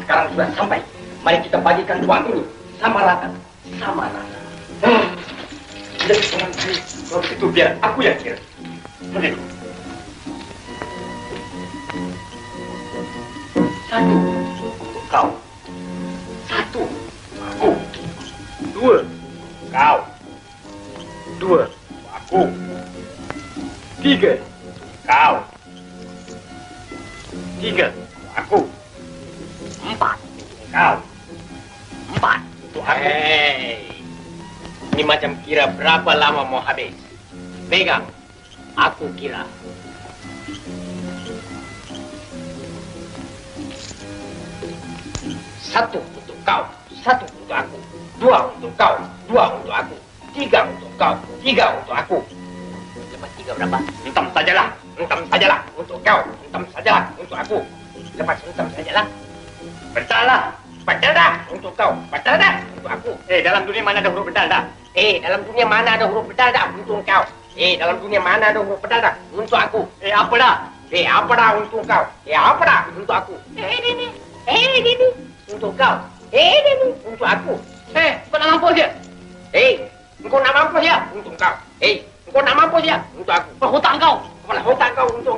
Sekarang sudah sampai. Mari kita bagikan uang ini sama rata. Sama rata. Jadi teman saya, kalau begitu biar aku yang kira. Begitu. Satu untuk kau. Satu aku. Dua kau. Dua aku. Tiga kau. Tiga aku. Empat kau. Empat untuk aku. Hei, ini macam kira berapa lama mau habis. Pegang, aku kira. Satu untuk kau, satu untuk aku. Dua untuk kau, dua untuk aku. Tiga untuk kau, tiga untuk aku. Lepas tiga berapa? Entam sajalah, entam sajalah untuk kau, entam sajalah untuk aku. Lepas entam sajalah. Betul dah, betul dah untuk kau, betul dah untuk aku. Dalam dunia mana ada huruf bedal dah? Dalam dunia mana ada huruf bedal dah untuk kau? Dalam dunia mana ada huruf bedal dah untuk aku? Apa dah? Apa dah untuk kau? Apa dah untuk aku? Ini untuk kau. Ini untuk aku. Kau nak mampus je? Kau nak mampus je untuk kau. Kau nak mampus je untuk aku. Kepala hutang kau. Kepala hutang kau untuk